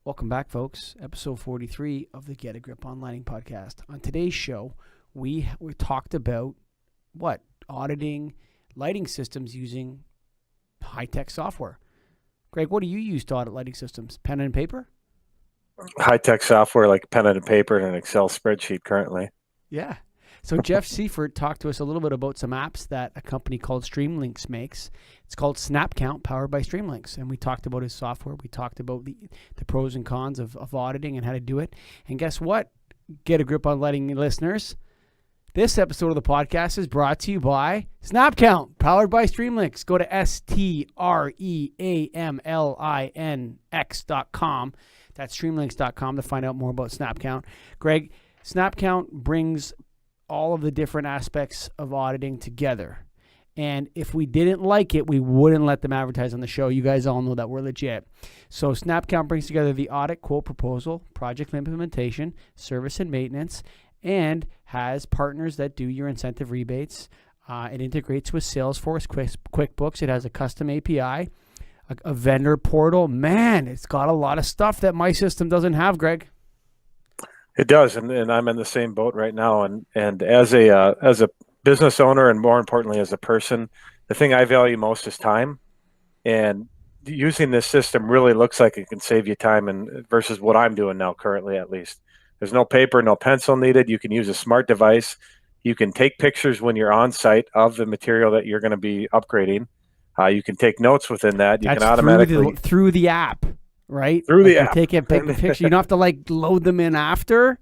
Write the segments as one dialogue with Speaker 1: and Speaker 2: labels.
Speaker 1: Welcome back, folks. Episode 43 of the Get a Grip on Lighting podcast. On today's show, we talked about auditing lighting systems using high-tech software. Gregg, what do you use to audit lighting systems? Pen and paper?
Speaker 2: High-tech software like pen and paper and an Excel spreadsheet currently.
Speaker 1: Yeah. So Jeff Seifert talked to us a little bit about some apps that a company called StreamLinx makes. It's called Snapcount, powered by StreamLinx. And we talked about his software. We talked about the pros and cons of auditing and how to do it. And guess what? Get a grip on lighting listeners. This episode of the podcast is brought to you by Snapcount, powered by StreamLinx. Go to StreamLinx.com. That's StreamLinx.com to find out more about Snapcount. Gregg, Snapcount brings all of the different aspects of auditing together. And if we didn't like it, we wouldn't let them advertise on the show. You guys all know that we're legit. So Snapcount brings together the audit, quote, proposal, project implementation, service and maintenance, and has partners that do your incentive rebates. It integrates with Salesforce, QuickBooks. It has a custom API, a vendor portal. Man, it's got a lot of stuff that my system doesn't have, Gregg.
Speaker 2: It does, and I'm in the same boat right now. And as a business owner, and more importantly as a person, the thing I value most is time. And using this system really looks like it can save you time, and versus what I'm doing now currently, at least. There's no paper, no pencil needed. You can use a smart device. You can take pictures when you're on site of the material that you're going to be upgrading. You can take notes within that. You can automatically
Speaker 1: through the app. Right?
Speaker 2: Through the app.
Speaker 1: Take a picture. You don't have to load them in after.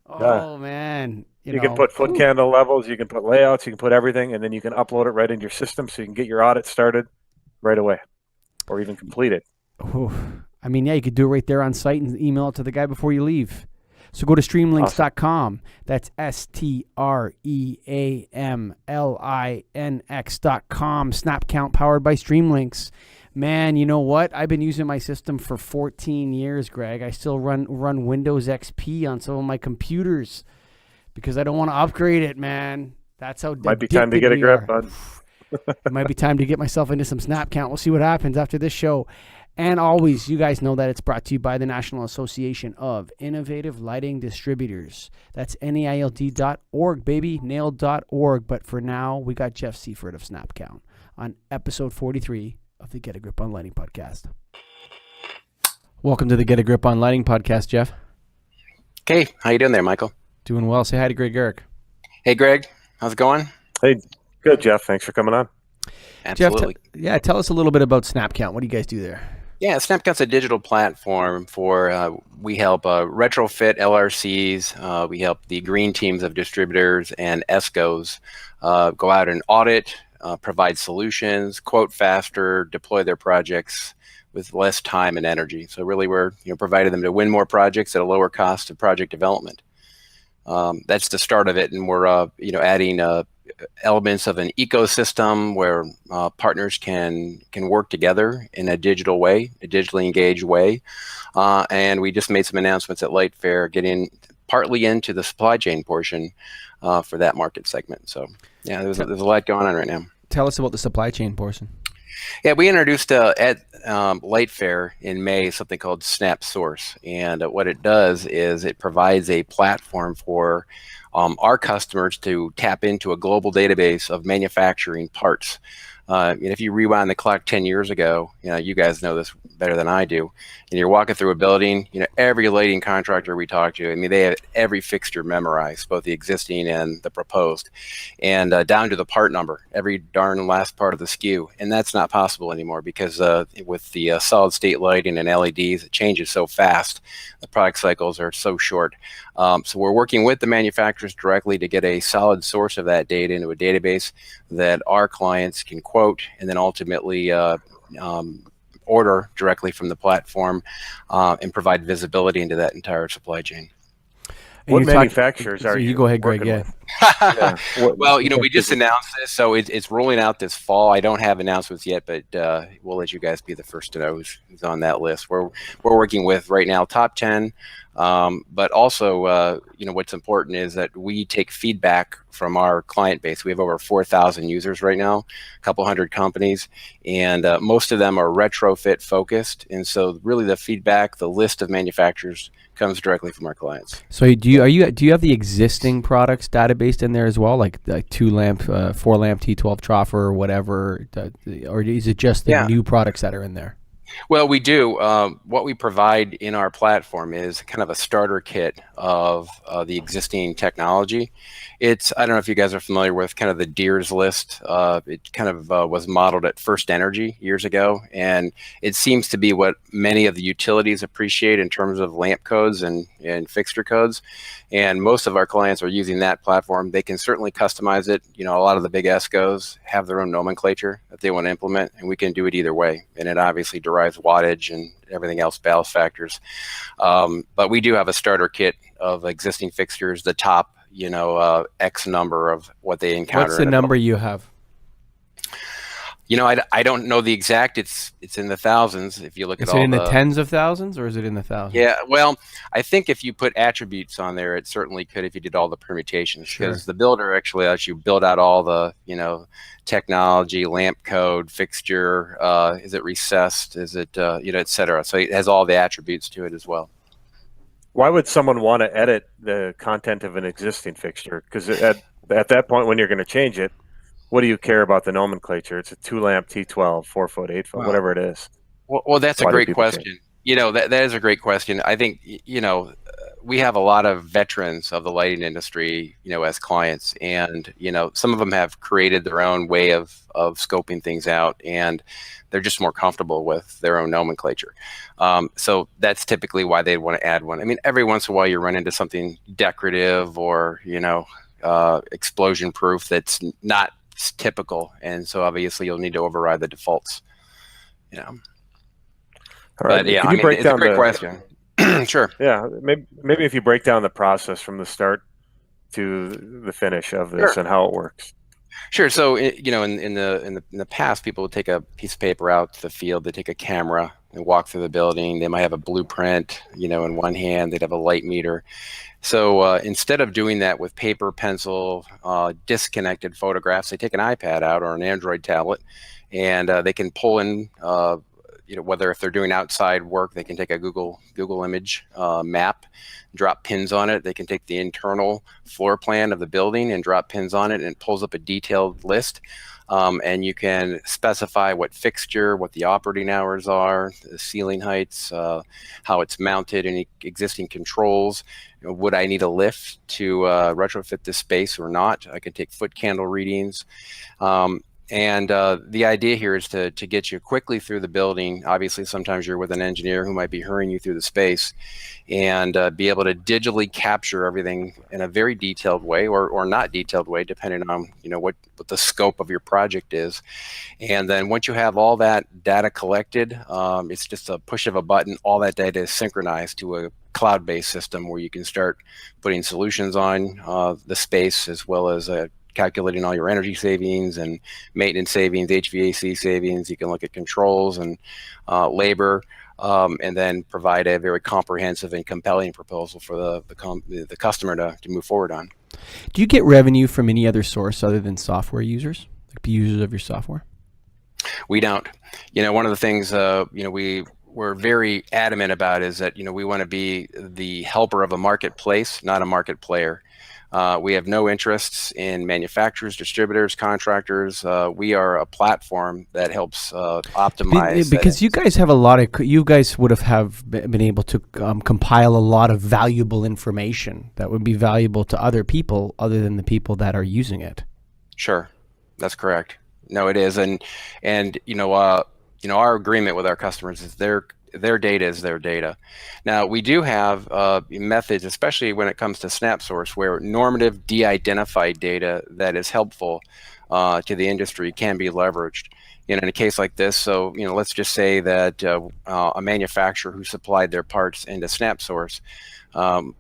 Speaker 1: Oh,
Speaker 2: yeah.
Speaker 1: Man.
Speaker 2: You can put foot candle levels. You can put layouts. You can put everything. And then you can upload it right into your system so you can get your audit started right away or even complete it.
Speaker 1: Oh, I mean, yeah, you could do it right there on site and email it to the guy before you leave. So go to StreamLinx.com. That's StreamLinx.com. Snapcount powered by StreamLinx. Man, you know what? I've been using my system for 14 years, Gregg. I still run Windows XP on some of my computers because I don't want to upgrade it, man. That's how
Speaker 2: might be time to get a grip, bud.
Speaker 1: It might be time to get myself into some Snapcount. We'll see what happens after this show. And always, you guys know that it's brought to you by the National Association of Innovative Lighting Distributors. That's NAILD.org, baby, nailed.org. But for now, we got Jeff Seifert of Snapcount on episode 43 of the Get a Grip on Lighting podcast. Welcome to the Get a Grip on Lighting podcast, Jeff.
Speaker 3: Hey, how you doing there, Michael?
Speaker 1: Doing well. Say hi to Gregg.
Speaker 3: Hey, Gregg. How's it going?
Speaker 2: Hey, good, Jeff. Thanks for coming on.
Speaker 3: Absolutely.
Speaker 1: Jeff, tell us a little bit about Snapcount. What do you guys do there?
Speaker 3: Yeah, Snapcount's a digital platform for, we help retrofit LRCs. We help the green teams of distributors and ESCOs go out and audit, provide solutions, quote faster, deploy their projects with less time and energy. So really we're providing them to win more projects at a lower cost of project development. That's the start of it, and we're adding elements of an ecosystem where partners can work together in a digital way, a digitally engaged way. And we just made some announcements at Light Fair, getting partly into the supply chain portion for that market segment. So yeah, there's a lot going on right now.
Speaker 1: Tell us about the supply chain portion.
Speaker 3: Yeah, we introduced at Light Fair in May something called Snap Source, and what it does is it provides a platform for our customers to tap into a global database of manufacturing parts. If you rewind the clock 10 years ago, you guys know this better than I do, and you're walking through a building, every lighting contractor we talk to, they have every fixture memorized, both the existing and the proposed, and down to the part number, every darn last part of the SKU. And that's not possible anymore because with the solid state lighting and LEDs, it changes so fast. The product cycles are so short. So we're working with the manufacturers directly to get a solid source of that data into a database that our clients can quote and then ultimately order directly from the platform and provide visibility into that entire supply chain.
Speaker 2: What manufacturers are you?
Speaker 1: You go ahead, Gregg. Yeah.
Speaker 3: Well, we just announced this, so it's rolling out this fall. I don't have announcements yet, but we'll let you guys be the first to know who's on that list. We're working with right now top 10 But also, what's important is that we take feedback from our client base. We have over 4,000 users right now, a couple hundred companies, and most of them are retrofit focused. And so really the feedback, the list of manufacturers comes directly from our clients.
Speaker 1: So do you have the existing products database in there as well, like 2-lamp, 4-lamp T12 troffer or whatever, or is it just the new products that are in there?
Speaker 3: Well, we do. What we provide in our platform is kind of a starter kit of the existing technology. I don't know if you guys are familiar with kind of the Deere's list. It kind of was modeled at First Energy years ago, and it seems to be what many of the utilities appreciate in terms of lamp codes and fixture codes. And most of our clients are using that platform. They can certainly customize it. A lot of the big ESCOs have their own nomenclature that they want to implement, and we can do it either way. And it obviously derives wattage and everything else, ballast factors. But we do have a starter kit of existing fixtures, the top, X number of what they encounter.
Speaker 1: What's the number you have?
Speaker 3: I don't know the exact. It's in the thousands. If you look at all.
Speaker 1: Is it in the tens of thousands, or is it in the thousands?
Speaker 3: Yeah. Well, I think if you put attributes on there, it certainly could if you did all the permutations. Because the builder actually lets you build out all the technology, lamp code, fixture. Is it recessed? Is it et cetera. So it has all the attributes to it as well.
Speaker 2: Why would someone want to edit the content of an existing fixture? Because at that point, when you're going to change it, what do you care about the nomenclature? It's a 2-lamp T12, 4-foot, 8-foot, whatever it is.
Speaker 3: Well, that's a great question. That is a great question. I think, we have a lot of veterans of the lighting industry, as clients, and, some of them have created their own way of scoping things out, and they're just more comfortable with their own nomenclature. So that's typically why they'd want to add one. I mean, every once in a while you run into something decorative or, explosion proof that's not typical, and so obviously you'll need to override the defaults.
Speaker 2: All right.
Speaker 3: But yeah, it's a great question. Sure.
Speaker 2: Yeah, maybe if you break down the process from the start to the finish of this and how it works.
Speaker 3: Sure. So in the past, people would take a piece of paper out to the field. They take a camera and walk through the building. They might have a blueprint, in one hand. They'd have a light meter. So instead of doing that with paper, pencil, disconnected photographs, they take an iPad out or an Android tablet, and they can pull in, whether if they're doing outside work, they can take a Google image map, drop pins on it. They can take the internal floor plan of the building and drop pins on it, and it pulls up a detailed list. And you can specify what fixture, what the operating hours are, the ceiling heights, how it's mounted, any existing controls. Would I need a lift to retrofit this space or not? I can take foot candle readings. And the idea here is to get you quickly through the building. Obviously, sometimes you're with an engineer who might be hurrying you through the space, and be able to digitally capture everything in a very detailed way or not detailed way, depending on what the scope of your project is. And then once you have all that data collected, it's just a push of a button. All that data is synchronized to a cloud-based system where you can start putting solutions on the space, as well as calculating all your energy savings and maintenance savings, HVAC savings. You can look at controls and labor, and then provide a very comprehensive and compelling proposal for the customer to move forward on.
Speaker 1: Do you get revenue from any other source other than software users, like the users of your software?
Speaker 3: We don't. One of the things we're very adamant about is that we want to be the helper of a marketplace, not a market player. We have no interests in manufacturers, distributors, contractors. We are a platform that helps optimize.
Speaker 1: Because you guys have you guys would have been able to compile a lot of valuable information that would be valuable to other people other than the people that are using it. Sure,
Speaker 3: that's correct. No, it is, and our agreement with our customers is their data is their data. Now, we do have methods, especially when it comes to SnapSource, where normative de-identified data that is helpful to the industry can be leveraged. In a case like this, so let's just say that a manufacturer who supplied their parts into SnapSource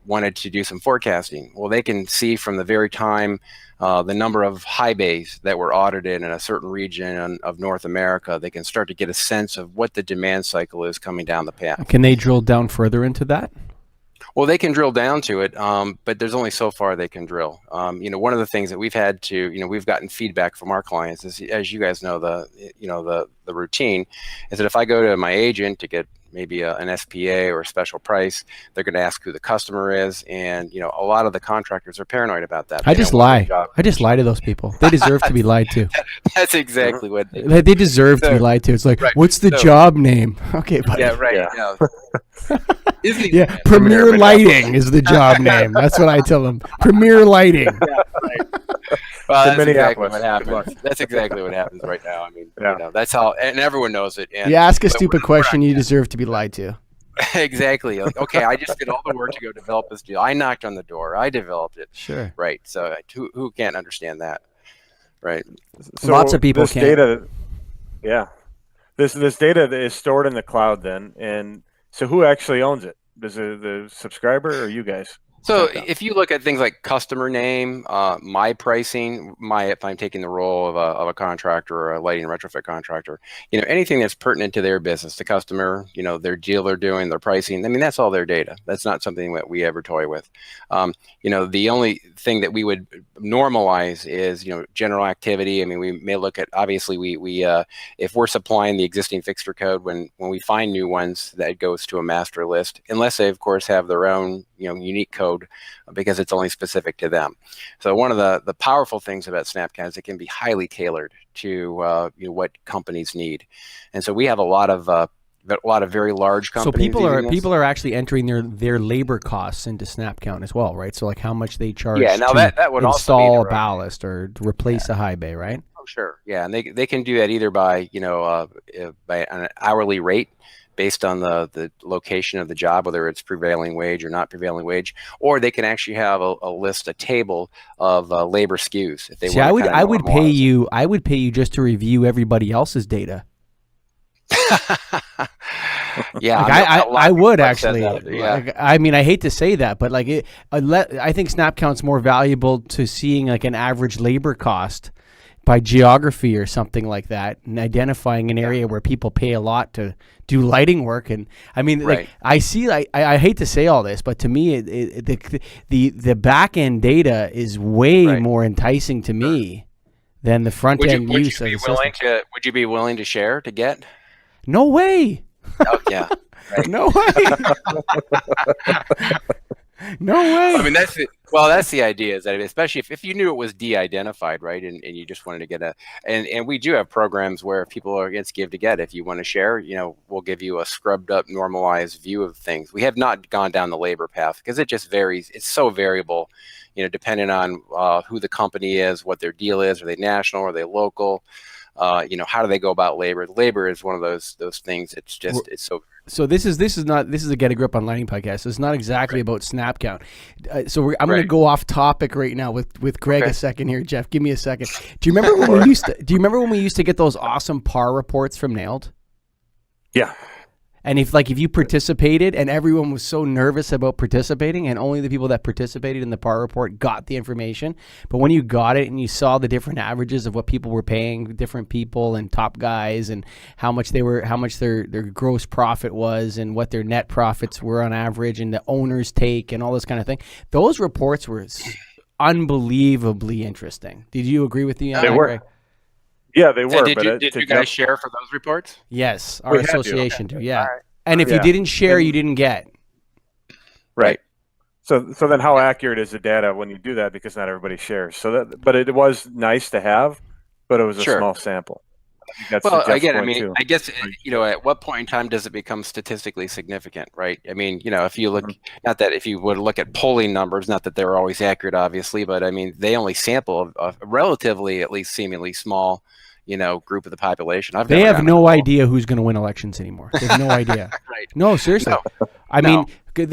Speaker 3: wanted to do some forecasting. Well, they can see from the very time the number of high bays that were audited in a certain region of North America. They can start to get a sense of what the demand cycle is coming down the path.
Speaker 1: Can they drill down further into that?
Speaker 3: Well, they can drill down to it, but there's only so far they can drill. One of the things that we've had to, we've gotten feedback from our clients is, as you guys know, the routine is that if I go to my agent to get maybe an SPA or a special price, they're going to ask who the customer is, and a lot of the contractors are paranoid about that.
Speaker 1: I just lie. I just lie to those people. They deserve to be lied to.
Speaker 3: That's exactly what
Speaker 1: they deserve to be lied to. It's like, what's the job name? Okay, buddy.
Speaker 3: Yeah, right.
Speaker 1: Yeah, Premier Lighting is the job name. That's what I tell them. Premier Lighting.
Speaker 3: Yeah, right. Well, that's exactly what happens. That's exactly what happens right now. I mean, that's how, and everyone knows it. And,
Speaker 1: you ask a stupid question, you deserve to be lied to.
Speaker 3: Exactly. Okay, I just did all the work to go develop this deal. I knocked on the door. I developed it.
Speaker 1: Sure.
Speaker 3: Right. So who can't understand that? Right.
Speaker 1: So lots of people can't.
Speaker 2: This data is stored in the cloud then, and so who actually owns it? Does the subscriber or you guys?
Speaker 3: So if you look at things like customer name, my pricing, if I'm taking the role of a contractor or a lighting retrofit contractor, anything that's pertinent to their business, the customer, their deal they're doing, their pricing, I mean, that's all their data. That's not something that we ever toy with. The only thing that we would normalize is, general activity. I mean, we may look at, obviously, we if we're supplying the existing fixture code, when we find new ones, that goes to a master list, unless they, of course, have their own, unique code, because it's only specific to them. So one of the powerful things about Snapcount is it can be highly tailored to what companies need, and so we have a lot of very large companies.
Speaker 1: So people are actually entering their labor costs into Snapcount as well, right? So like how much they charge
Speaker 3: that would
Speaker 1: install
Speaker 3: also be
Speaker 1: a ballast or replace a high bay, right?
Speaker 3: Oh, sure. Yeah, and they can do that either by by an hourly rate, based on the location of the job, whether it's prevailing wage or not prevailing wage, or they can actually have a table of labor SKUs. If they
Speaker 1: See, I would pay you just to review everybody else's data.
Speaker 3: Yeah,
Speaker 1: I would actually.
Speaker 3: Yeah.
Speaker 1: I mean, I hate to say that, but I think Snapcount's more valuable to seeing like an average labor cost by geography or something like that, and identifying an area where people pay a lot to do lighting work. And I mean, I see, I hate to say all this, but to me, the back end data is way more enticing to me than the front end use of the system.
Speaker 3: Would you be willing to share to get?
Speaker 1: No way.
Speaker 3: Oh yeah. Right.
Speaker 1: No way. No way.
Speaker 3: I mean, that's the idea, is that especially if you knew it was de-identified, right, and you just wanted to get and we do have programs where if people are against give to get, if you want to share, we'll give you a scrubbed up, normalized view of things. We have not gone down the labor path because it just varies. It's so variable, depending on who the company is, what their deal is. Are they national? Are they local? How do they go about labor? Labor is one of those things. It's so.
Speaker 1: So this is a Get a Grip on Lighting podcast. It's not exactly about Snapcount. I'm going to go off topic right now with Gregg a second here. Jeff, give me a second. Do you remember when we used to get those awesome PAR reports from Nailed?
Speaker 2: Yeah.
Speaker 1: And if you participated, and everyone was so nervous about participating, and only the people that participated in the PAR report got the information. But when you got it and you saw the different averages of what people were paying different people and top guys, and how much their gross profit was, and what their net profits were on average, and the owner's take, and all this kind of thing, those reports were unbelievably interesting. Did you agree with me on that?
Speaker 2: They were.
Speaker 1: Greg?
Speaker 2: Yeah, they were.
Speaker 3: Did you guys share for those reports?
Speaker 1: Yes, our association do. Yeah, right. And if you didn't share, you didn't get.
Speaker 2: Right. So then, how accurate is the data when you do that? Because not everybody shares. But it was nice to have, but it was a small sample. I guess at what point in time does it become statistically significant, right? I mean, if you look, not that if you would look at polling numbers, not that they're always accurate, obviously, but I mean, they only sample a relatively, at least seemingly small, group of the population.
Speaker 1: They have no idea who's going to win elections anymore. They have no idea.
Speaker 3: Right.
Speaker 1: No, seriously. I mean,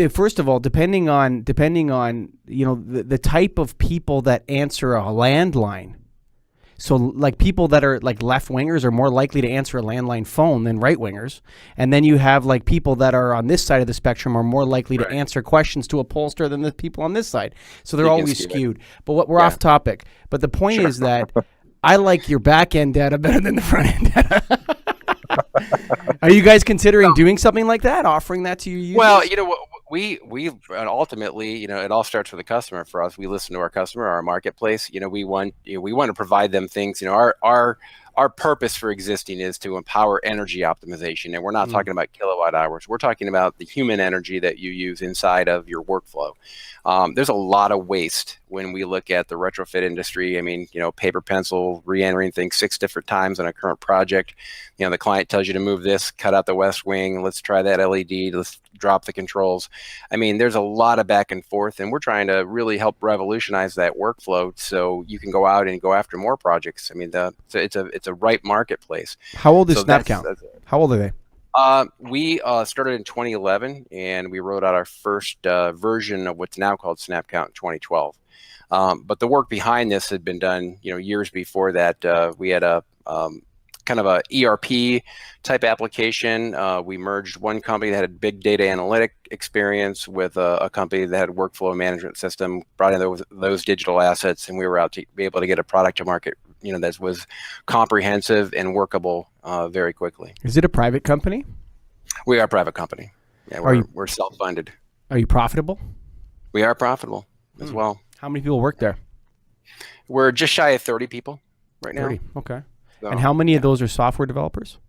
Speaker 1: first of all, depending on the type of people that answer a landline. So like people that are like left wingers are more likely to answer a landline phone than right wingers. And then you have like people that are on this side of the spectrum are more likely to answer questions to a pollster than the people on this side. So they're always skewed. But we're off topic. But the point is that I like your back end data better than the front end data. Are you guys considering doing something like that, offering that to your users?
Speaker 3: Well, and ultimately, it all starts with the customer. For us, we listen to our customer, our marketplace. We want to provide them things. Our purpose for existing is to empower energy optimization, and we're not talking about kilowatt hours. We're talking about the human energy that you use inside of your workflow. There's a lot of waste when we look at the retrofit industry. I mean, paper, pencil, re-entering things 6 different times on a current project. The client tells you to move this, cut out the west wing. Let's try that LED. Let's drop the controls. I mean, there's a lot of back and forth, and we're trying to really help revolutionize that workflow so you can go out and go after more projects. I mean, it's a ripe marketplace.
Speaker 1: How old is Snapcount? How old are they?
Speaker 3: We started in 2011, and we wrote out our first version of what's now called Snapcount in 2012. But the work behind this had been done, years before that. We had a kind of a ERP type application. We merged one company that had big data analytic experience with a company that had a workflow management system, brought in those digital assets, and we were out to be able to get a product to market, that was comprehensive and workable very quickly.
Speaker 1: Is it a private company?
Speaker 3: We are a private company. Yeah, we're self-funded.
Speaker 1: Are you profitable?
Speaker 3: We are profitable as well.
Speaker 1: How many people work there?
Speaker 3: We're just shy of 30 people right now.
Speaker 1: 30, okay.
Speaker 3: So,
Speaker 1: and how many of those are software developers?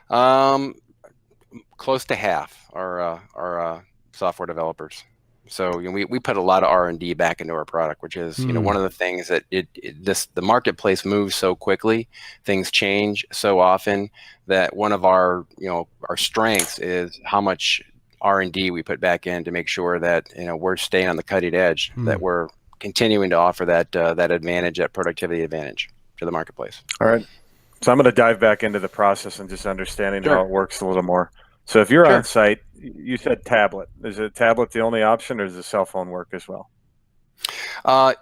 Speaker 3: Close to half are software developers. So we put a lot of R&D back into our product, which is one of the things that the marketplace moves so quickly, things change so often, that one of our strengths is how much R&D we put back in to make sure that we're staying on the cutting edge, that we're continuing to offer that advantage, that productivity advantage to the marketplace.
Speaker 2: All right. So I'm going to dive back into the process and just understanding how it works a little more. So if you're on site, you said tablet. Is a tablet the only option, or does a cell phone work as well?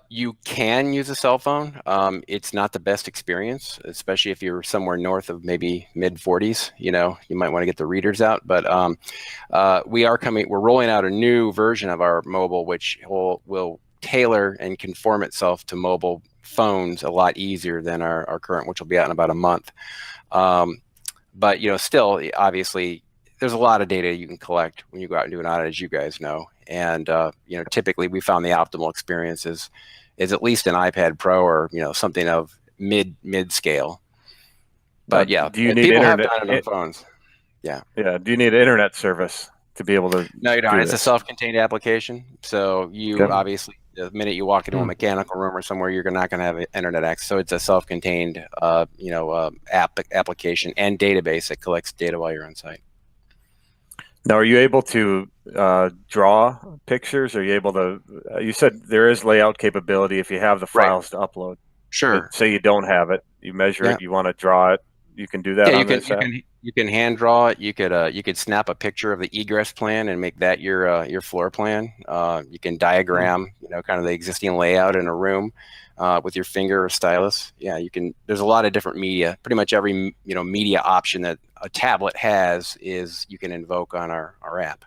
Speaker 3: You can use a cell phone. It's not the best experience, especially if you're somewhere north of maybe mid 40s. You might want to get the readers out. But we're rolling out a new version of our mobile, which will tailor and conform itself to mobile phones a lot easier than our current, which will be out in about a month. But still, obviously, there's a lot of data you can collect when you go out and do an audit, as you guys know. And typically we found the optimal experience is at least an iPad Pro or something of mid scale. But
Speaker 2: do you need internet
Speaker 3: have done it on phones? Yeah.
Speaker 2: Yeah. Do you need internet service to be able to?
Speaker 3: No, you don't. It's a self-contained application. So you obviously, the minute you walk into a mechanical room or somewhere, you're not going to have internet access. So it's a self-contained, application and database that collects data while you're on site.
Speaker 2: Now, are you able to draw pictures? Are you able to? You said there is layout capability if you have the files to upload.
Speaker 3: Sure.
Speaker 2: But say you don't have it, you measure it, you want to draw it, you can do that.
Speaker 3: You can hand draw it. You could snap a picture of the egress plan and make that your floor plan. You can diagram, kind of the existing layout in a room with your finger or stylus. Yeah, you can. There's a lot of different media. Pretty much every media option that a tablet has is you can invoke on our app.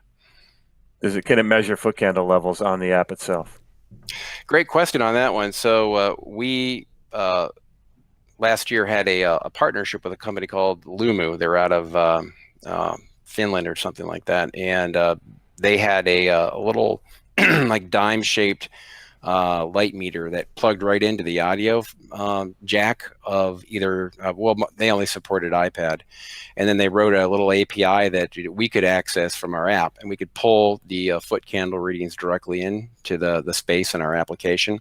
Speaker 2: Can it measure foot candle levels on the app itself?
Speaker 3: Great question on that one. So we last year had a partnership with a company called Lumu. They're out of Finland or something like that, and they had a little like dime-shaped light meter that plugged right into the audio jack of either they only supported iPad, and then they wrote a little API that we could access from our app, and we could pull the foot candle readings directly into the space in our application.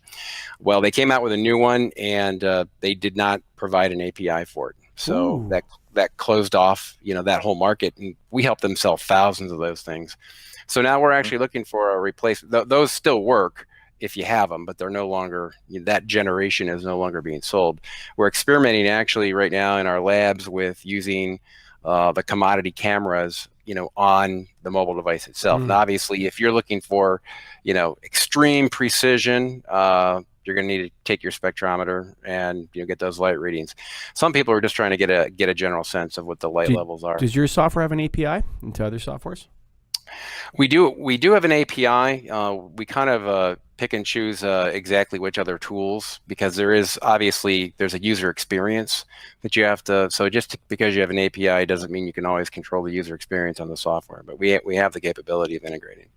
Speaker 3: Well, they came out with a new one, and they did not provide an API for it, so that closed off that whole market, and we helped them sell thousands of those things. So now we're actually looking for a replacement. Those still work if you have them, but they're no longer, that generation is no longer being sold. We're experimenting actually right now in our labs with using the commodity cameras, on the mobile device itself. And obviously, if you're looking for, extreme precision, you're going to need to take your spectrometer and get those light readings. Some people are just trying to get a general sense of what the light levels are.
Speaker 1: Does your software have an API into other softwares?
Speaker 3: We do have an API. We kind of pick and choose exactly which other tools, because there's a user experience that you have to. So because you have an API doesn't mean you can always control the user experience on the software. But we have the capability of integrating.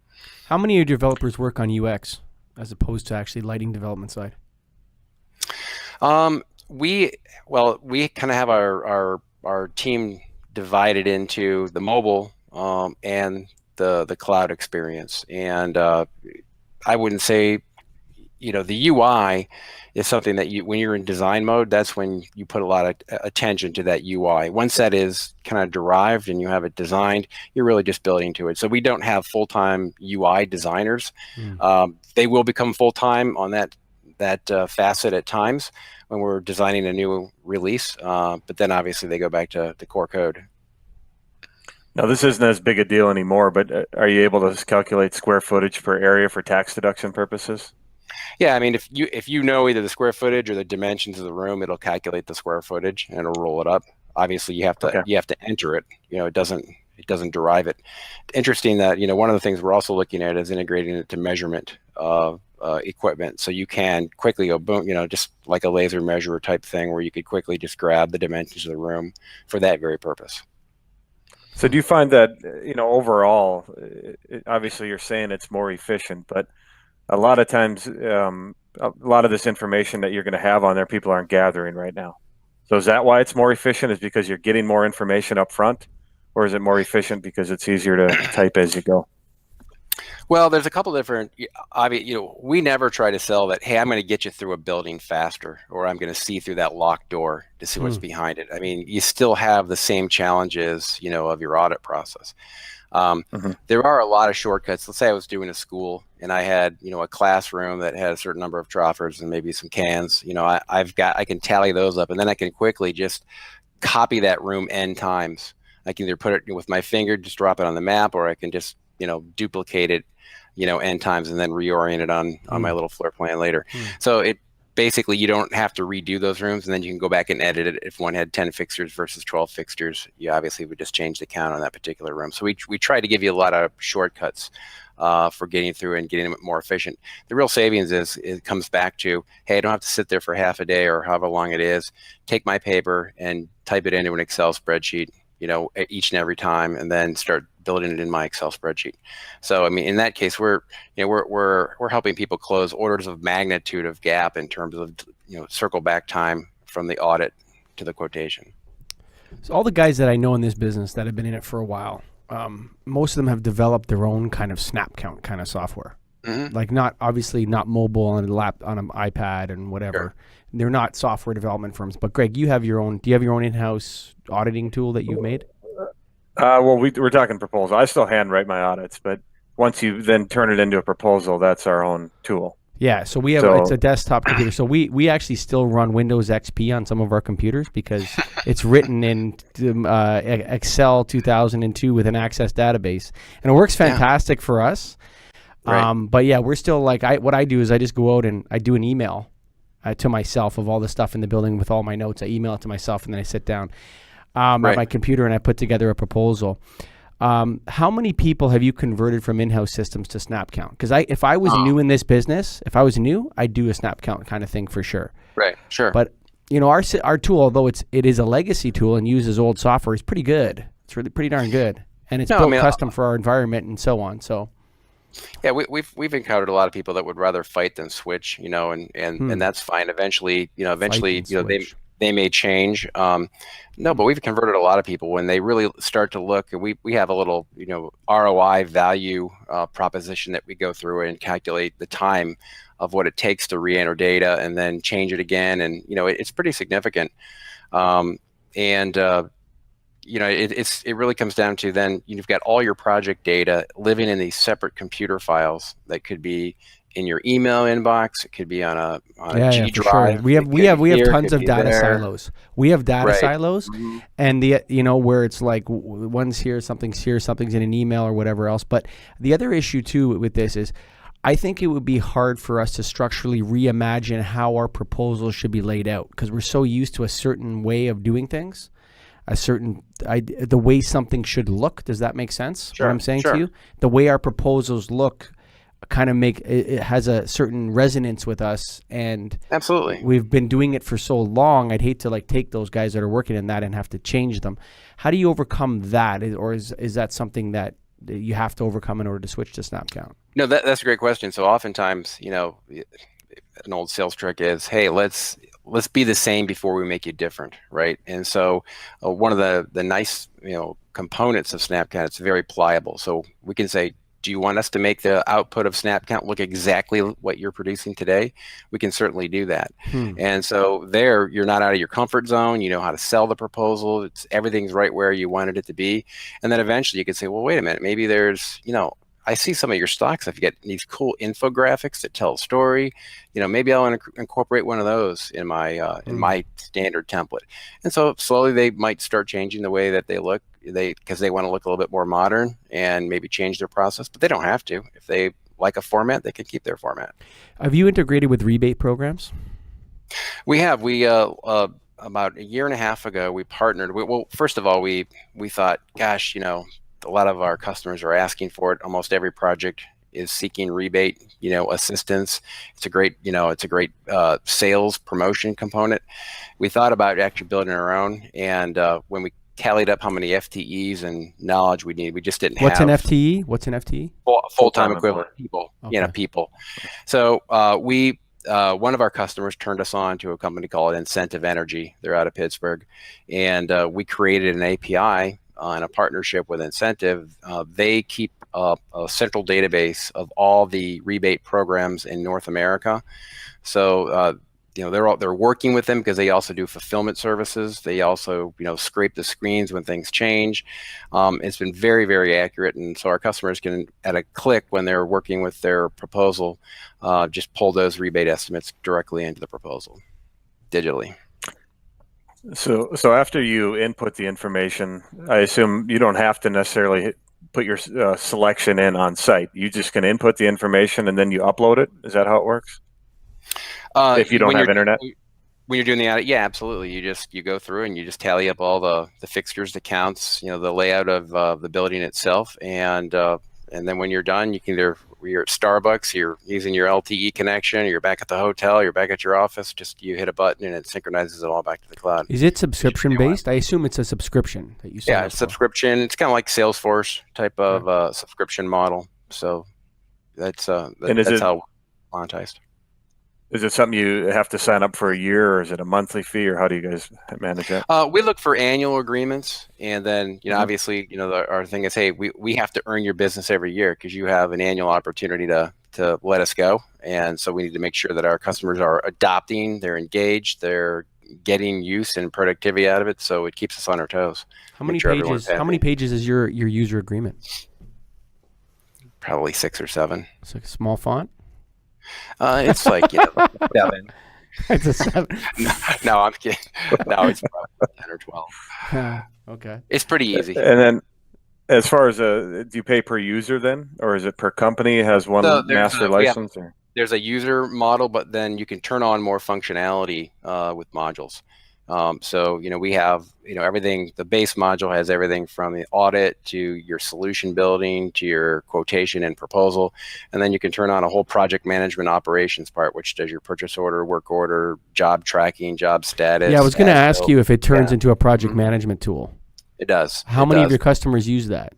Speaker 1: How many of your developers work on UX as opposed to actually lighting development side?
Speaker 3: We kind of have our team divided into the mobile and the cloud experience. And I wouldn't say, the UI is something that when you're in design mode, that's when you put a lot of attention to that UI. Once that is kind of derived and you have it designed, you're really just building to it. So we don't have full-time UI designers. They will become full-time on that facet at times when we're designing a new release. But then obviously they go back to the core code.
Speaker 2: Now, this isn't as big a deal anymore, but are you able to calculate square footage per area for tax deduction purposes?
Speaker 3: Yeah, I mean, if you know either the square footage or the dimensions of the room, it'll calculate the square footage and it'll roll it up. Obviously, you have to enter it. It doesn't derive it. Interesting that one of the things we're also looking at is integrating it to measurement of equipment, so you can quickly go boom, just like a laser measurer type thing, where you could quickly just grab the dimensions of the room for that very purpose.
Speaker 2: So do you find that, overall, obviously you're saying it's more efficient, but a lot of times, a lot of this information that you're going to have on there, people aren't gathering right now. So is that why it's more efficient, is because you're getting more information up front, or is it more efficient because it's easier to type as you go?
Speaker 3: Well, there's a couple different, we never try to sell that, hey, I'm going to get you through a building faster, or I'm going to see through that locked door to see what's behind it. I mean, you still have the same challenges, of your audit process. There are a lot of shortcuts. Let's say I was doing a school and I had, a classroom that had a certain number of troffers and maybe some cans. I can tally those up, and then I can quickly just copy that room n times. I can either put it with my finger, just drop it on the map, or I can just, duplicate it, n times and then reorient it on my little floor plan later. So it basically, you don't have to redo those rooms, and then you can go back and edit it. If one had 10 fixtures versus 12 fixtures, you obviously would just change the count on that particular room. So we try to give you a lot of shortcuts for getting through and getting it more efficient. The real savings it comes back to, hey, I don't have to sit there for half a day or however long it is. Take my paper and type it into an Excel spreadsheet, each and every time, and then start building it in my Excel spreadsheet. So, I mean, in that case, we're helping people close orders of magnitude of gap in terms of, circle back time from the audit to the quotation.
Speaker 1: So all the guys that I know in this business that have been in it for a while, most of them have developed their own kind of Snapcount kind of software. Like not mobile on an iPad and whatever. Sure. They're not software development firms. But Gregg, do you have your own in-house auditing tool that you've made?
Speaker 2: Well, we're talking proposal. I still handwrite my audits, but once you then turn it into a proposal, that's our own tool.
Speaker 1: Yeah, so we have it's a desktop computer. So we actually still run Windows XP on some of our computers because it's written in Excel 2002 with an Access database, and it works fantastic for us. Right. But yeah, we're still what I do is I just go out and I do an email to myself of all the stuff in the building with all my notes. I email it to myself, and then I sit down at my computer and I put together a proposal. How many people have you converted from in-house systems to Snapcount? Because if I was new in this business, I'd do a Snapcount kind of thing for sure.
Speaker 3: Right, sure.
Speaker 1: But our tool, although it is a legacy tool and uses old software, is pretty good. It's really pretty darn good, and it's built custom for our environment and so on. So.
Speaker 3: Yeah, we've encountered a lot of people that would rather fight than switch, and that's fine. Eventually, they may change. No, but we've converted a lot of people when they really start to look. And we have a little, ROI value proposition that we go through and calculate the time of what it takes to re-enter data and then change it again, and it's pretty significant. It really comes down to then you've got all your project data living in these separate computer files that could be in your email inbox. It could be on a G drive.
Speaker 1: Sure. We have tons of data silos. We have data silos, and where it's like one's here, something's in an email or whatever else. But the other issue too with this is, I think it would be hard for us to structurally reimagine how our proposals should be laid out because we're so used to a certain way of doing things. the way something should look. Does that make sense?
Speaker 3: Sure,
Speaker 1: what I'm saying
Speaker 3: sure.
Speaker 1: to you? The way our proposals look kind of it has a certain resonance with us, and
Speaker 3: Absolutely.
Speaker 1: we've been doing it for so long. I'd hate to like take those guys that are working in that and have to change them. How do you overcome that? Or is that something that you have to overcome in order to switch to Snapcount?
Speaker 3: No, that's a great question. So oftentimes, an old sales trick is, hey, let's be the same before we make you different, right? And so one of the nice components of Snapcount, it's very pliable. So we can say, do you want us to make the output of Snapcount look exactly what you're producing today? We can certainly do that. And so there, you're not out of your comfort zone. You know how to sell the proposal. Everything's right where you wanted it to be. And then eventually you can say, well, wait a minute, maybe there's, I see some of your stock stuff. You get these cool infographics that tell a story. Maybe I'll incorporate one of those in my my standard template. And so slowly they might start changing the way that they look. Because they want to look a little bit more modern and maybe change their process, but they don't have to. If they like a format, they can keep their format.
Speaker 1: Have you integrated with rebate programs?
Speaker 3: We have. We about a year and a half ago, we partnered. Well, first of all, we thought, gosh, a lot of our customers are asking for it. Almost every project is seeking rebate, assistance. It's a great, sales promotion component. We thought about actually building our own, and when we tallied up how many FTEs and knowledge we need, we just didn't have.
Speaker 1: What's an FTE? What's an FTE?
Speaker 3: Full-time equivalent people.
Speaker 1: Okay.
Speaker 3: People. So one of our customers turned us on to a company called Incentive Energy. They're out of Pittsburgh, and we created an API in a partnership with Incentive. They keep a central database of all the rebate programs in North America. So they're working with them because they also do fulfillment services. They also scrape the screens when things change. It's been very, very accurate, and so our customers can, at a click when they're working with their proposal, just pull those rebate estimates directly into the proposal digitally.
Speaker 2: So after you input the information, I assume you don't have to necessarily put your selection in on site. You just can input the information and then you upload it. Is that how it works? If you don't have internet?
Speaker 3: When you're doing the audit, yeah, absolutely. You go through and you just tally up all the fixtures, the counts, the layout of the building itself, and then when you're done, you can you're at Starbucks, you're using your LTE connection, you're back at the hotel, you're back at your office. Just you hit a button and it synchronizes it all back to the cloud.
Speaker 1: Is it subscription based? I assume it's a subscription that you.
Speaker 3: Yeah, it's subscription. It's kind of like Salesforce type of subscription model. So that's how we're monetized.
Speaker 2: Is it something you have to sign up for a year, or is it a monthly fee, or how do you guys manage that?
Speaker 3: We look for annual agreements, and then obviously our thing is, hey, we have to earn your business every year because you have an annual opportunity to let us go, and so we need to make sure that our customers are adopting, they're engaged, they're getting use and productivity out of it, so it keeps us on our toes.
Speaker 1: How many pages? How many pages is your user agreement?
Speaker 3: Probably 6 or 7.
Speaker 1: It's like a small font.
Speaker 3: It's like 7.
Speaker 1: It's a 7.
Speaker 3: No, I'm kidding. No, it's probably 10 or 12.
Speaker 1: Okay.
Speaker 3: It's pretty easy.
Speaker 2: And then, as far as do you pay per user then, or is it per company? Has one master license?
Speaker 3: There's a user model, but then you can turn on more functionality with modules. So we have everything. The base module has everything from the audit to your solution building to your quotation and proposal, and then you can turn on a whole project management operations part, which does your purchase order, work order, job tracking, job status.
Speaker 1: Yeah, I was going to ask you if it turns into a project management tool.
Speaker 3: It does.
Speaker 1: How many of your customers use that?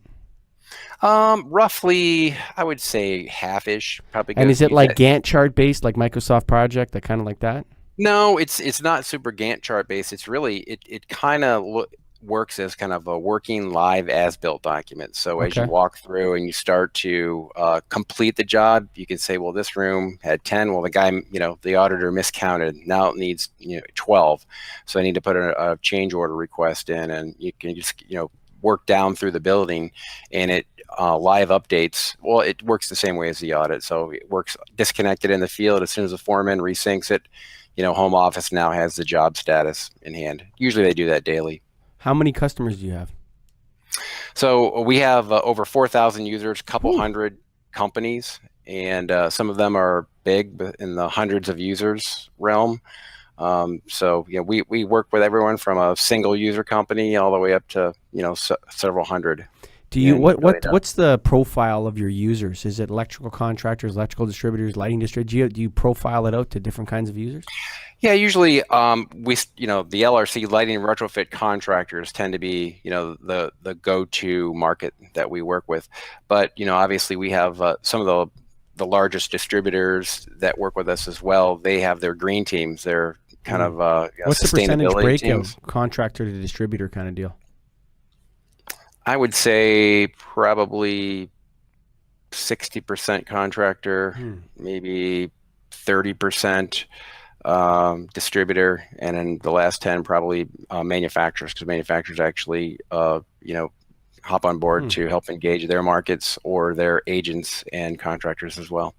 Speaker 3: Roughly, I would say half-ish. Probably.
Speaker 1: And is it like Gantt chart based, like Microsoft Project, that kind of like that?
Speaker 3: No, it's not super Gantt chart based. It's really it kind of works as kind of a working live as-built document. So as you walk through and you start to complete the job, you can say, well, this room had 10. Well, the guy, the auditor miscounted. Now it needs 12. So I need to put a change order request in, and you can just work down through the building, and it live updates. Well, it works the same way as the audit. So it works disconnected in the field. As soon as the foreman resyncs it, home office now has the job status in hand. Usually they do that daily.
Speaker 1: How many customers do you have?
Speaker 3: So we have over 4,000 users, a couple hundred companies, and some of them are big in the hundreds of users realm. So we work with everyone from a single user company all the way up to several hundred.
Speaker 1: Do you what's the profile of your users? Is it electrical contractors, electrical distributors, lighting distributors? Do you profile it out to different kinds of users?
Speaker 3: Yeah, usually the LRC lighting and retrofit contractors tend to be the go-to market that we work with. But obviously we have some of the largest distributors that work with us as well. They have their green teams. They're kind of
Speaker 1: what's the percentage breakout
Speaker 3: teams.
Speaker 1: Contractor to distributor kind of deal?
Speaker 3: I would say probably 60% contractor, maybe 30% distributor, and then the last 10 probably manufacturers, because manufacturers actually hop on board to help engage their markets or their agents and contractors as well.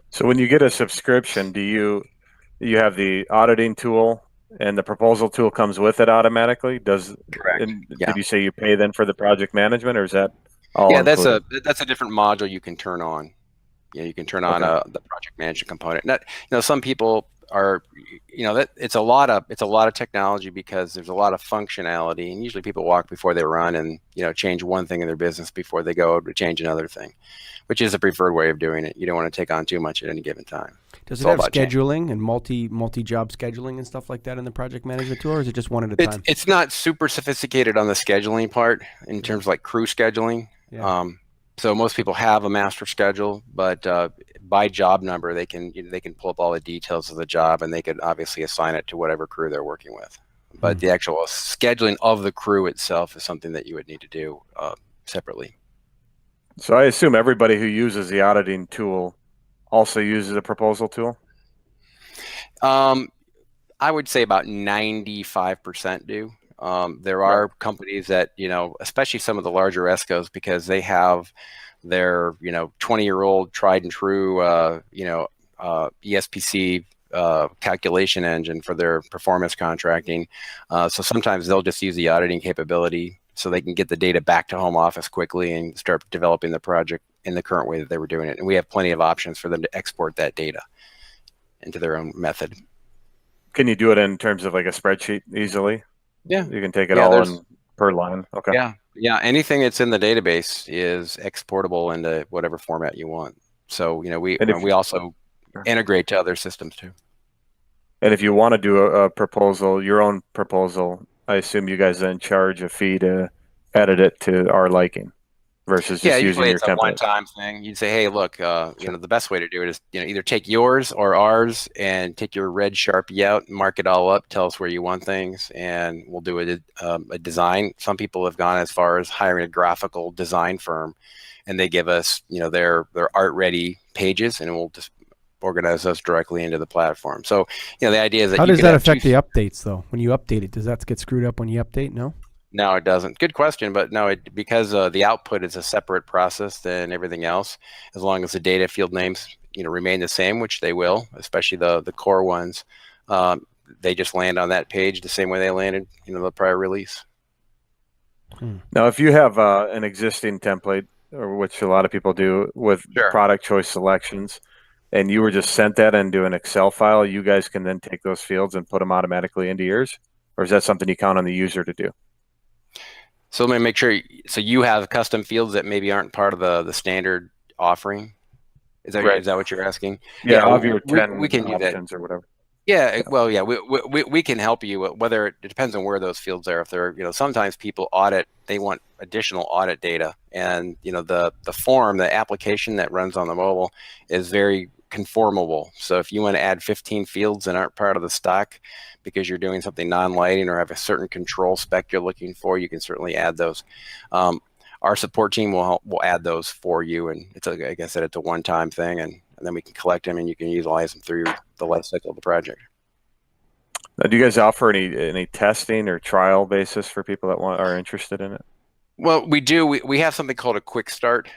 Speaker 2: So when you get a subscription, do you have the auditing tool and the proposal tool comes with it automatically?
Speaker 3: Correct.
Speaker 2: Did you say you pay then for the project management, or is that all included?
Speaker 3: that's a different module you can turn on. You can turn on the project management component. Now, some people are, that it's a lot of technology because there's a lot of functionality, and usually people walk before they run, and change one thing in their business before they go to change another thing, which is the preferred way of doing it. You don't want to take on too much at any given time.
Speaker 1: Does it have scheduling and multi-job scheduling and stuff like that in the project management tool, or is it just one at a time?
Speaker 3: It's not super sophisticated on the scheduling part in terms of like crew scheduling.
Speaker 1: Yeah.
Speaker 3: So most people have a master schedule, but by job number, they can pull up all the details of the job, and they could obviously assign it to whatever crew they're working with. But the actual scheduling of the crew itself is something that you would need to do separately.
Speaker 2: So I assume everybody who uses the auditing tool also uses a proposal tool?
Speaker 3: I would say about 95% do. There are companies that, especially some of the larger ESCOs, because they have their, 20-year-old tried and true, ESPC calculation engine for their performance contracting. So sometimes they'll just use the auditing capability so they can get the data back to home office quickly and start developing the project in the current way that they were doing it. And we have plenty of options for them to export that data into their own method.
Speaker 2: Can you do it in terms of like a spreadsheet easily?
Speaker 3: Yeah.
Speaker 2: You can take it all in per line. Okay.
Speaker 3: Yeah. Anything that's in the database is exportable into whatever format you want. So, we also integrate to other systems too.
Speaker 2: And if you want to do a proposal, your own proposal, I assume you guys then charge a fee to edit it to our liking versus just using your template.
Speaker 3: Yeah, it's a one-time thing. You'd say, hey, look, the best way to do it is, either take yours or ours and take your red Sharpie out, mark it all up, tell us where you want things, and we'll do a design. Some people have gone as far as hiring a graphical design firm, and they give us, their art-ready pages, and we'll just organize those directly into the platform. So, the idea is that
Speaker 1: how does that affect the updates though? When you update it, does that get screwed up when you update? No?
Speaker 3: No, it doesn't. Good question, but no, because the output is a separate process than everything else. As long as the data field names, remain the same, which they will, especially the core ones, they just land on that page the same way they landed, the prior release.
Speaker 2: Now, if you have an existing template, or which a lot of people do with product choice selections, and you were just sent that into an Excel file, you guys can then take those fields and put them automatically into yours? Or is that something you count on the user to do?
Speaker 3: So let me make sure. So you have custom fields that maybe aren't part of the standard offering. Is that is that what you're asking?
Speaker 2: Yeah, of your 10
Speaker 3: we can do that
Speaker 2: or whatever.
Speaker 3: Yeah, well, yeah, we can help you. Whether it depends on where those fields are. If they're, sometimes people audit, they want additional audit data, and the form, the application that runs on the mobile is very conformable. So if you want to add 15 fields that aren't part of the stock because you're doing something non-lighting or have a certain control spec you're looking for, you can certainly add those. Our support team will add those for you, and it's like I said, it's a one-time thing, and then we can collect them and you can utilize them through the life cycle of the project.
Speaker 2: Now, do you guys offer any testing or trial basis for people that are interested in it?
Speaker 3: Well, we do. We have something called a QuickStart.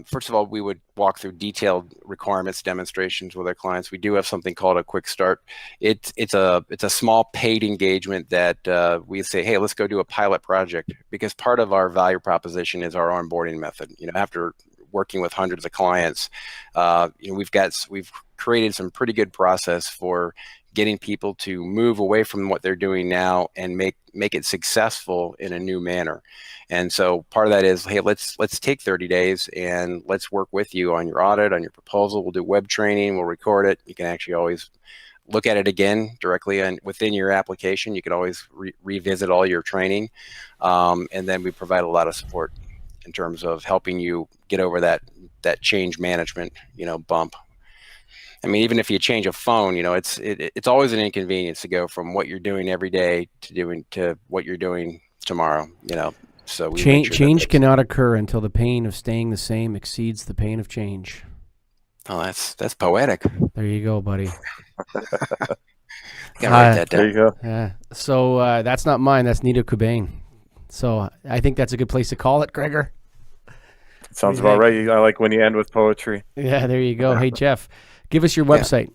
Speaker 3: First of all, we would walk through detailed requirements demonstrations with our clients. We do have something called a QuickStart. It's a small paid engagement that we say, hey, let's go do a pilot project, because part of our value proposition is our onboarding method. After working with hundreds of clients, we've created some pretty good process for getting people to move away from what they're doing now and make it successful in a new manner. And so part of that is, hey, let's take 30 days and let's work with you on your audit, on your proposal. We'll do web training, we'll record it. You can actually always look at it again directly and within your application. You can always revisit all your training. And then we provide a lot of support in terms of helping you get over that change management, bump. I mean, even if you change a phone, it's always an inconvenience to go from what you're doing every day to what you're doing tomorrow, So we
Speaker 1: change cannot occur until the pain of staying the same exceeds the pain of change.
Speaker 3: Oh, that's poetic.
Speaker 1: There you go, buddy.
Speaker 3: Gotta write that down.
Speaker 2: There you go.
Speaker 1: Yeah. So that's not mine. That's Nito Cobain. So I think that's a good place to call it, Gregor.
Speaker 2: Sounds about right. I like when you end with poetry.
Speaker 1: Yeah, there you go. Hey, Jeff, give us your website.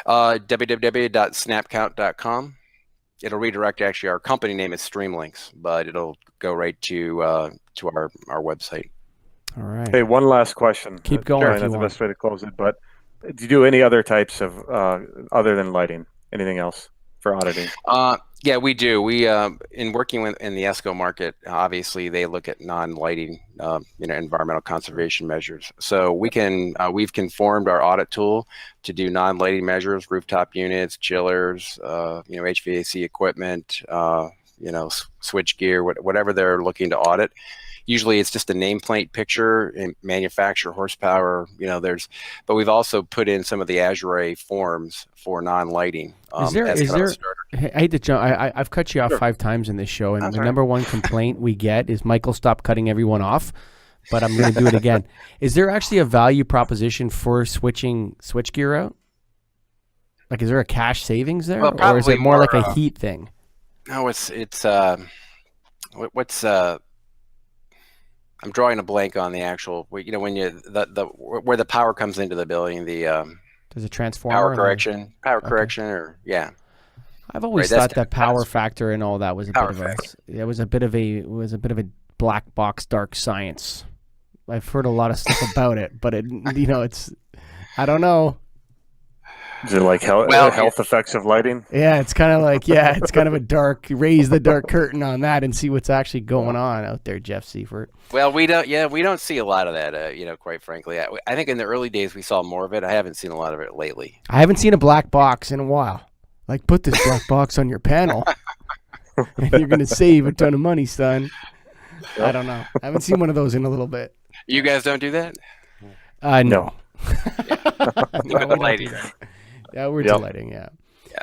Speaker 3: www.snapcount.com. It'll redirect. Actually, our company name is StreamLinx, but it'll go right to our website.
Speaker 1: All right.
Speaker 2: Hey, one last question.
Speaker 1: Keep going.
Speaker 2: That's the best way to close it. But do you do any other types of other than lighting? Anything else for auditing?
Speaker 3: Yeah, we do. We in working in the ESCO market, obviously they look at non-lighting, environmental conservation measures. So we've conformed our audit tool to do non-lighting measures, rooftop units, chillers, HVAC equipment, switch gear, whatever they're looking to audit. Usually it's just a nameplate picture and manufacturer horsepower, but we've also put in some of the Azure forms for non-lighting.
Speaker 1: Is there, I hate to jump, I've cut you off 5 times in this show, and the number one complaint we get is Michael, stop cutting everyone off, but I'm going to do it again. Is there actually a value proposition for switching switchgear out? Like, is there a cash savings there?
Speaker 3: Well,
Speaker 1: or is it more like a heat thing?
Speaker 3: No, I'm drawing a blank on the actual, when where the power comes into the building, there's
Speaker 1: a transformer,
Speaker 3: power correction, yeah.
Speaker 1: I've always thought that power factor and all that was a bit of a black box, dark science. I've heard a lot of stuff about it, but it's, I don't know.
Speaker 2: Is it like health effects of lighting?
Speaker 1: Yeah, it's kind of like, it's kind of a raise the dark curtain on that and see what's actually going on out there, Jeff Seifert.
Speaker 3: Well, we don't see a lot of that, quite frankly. I think in the early days we saw more of it. I haven't seen a lot of it lately.
Speaker 1: I haven't seen a black box in a while. Like, put this black box on your panel and you're going to save a ton of money, son. Yep. I don't know. I haven't seen one of those in a little bit.
Speaker 3: You guys don't do that?
Speaker 1: No.
Speaker 3: No, lighting.
Speaker 1: Yeah, we're delighting. Yeah,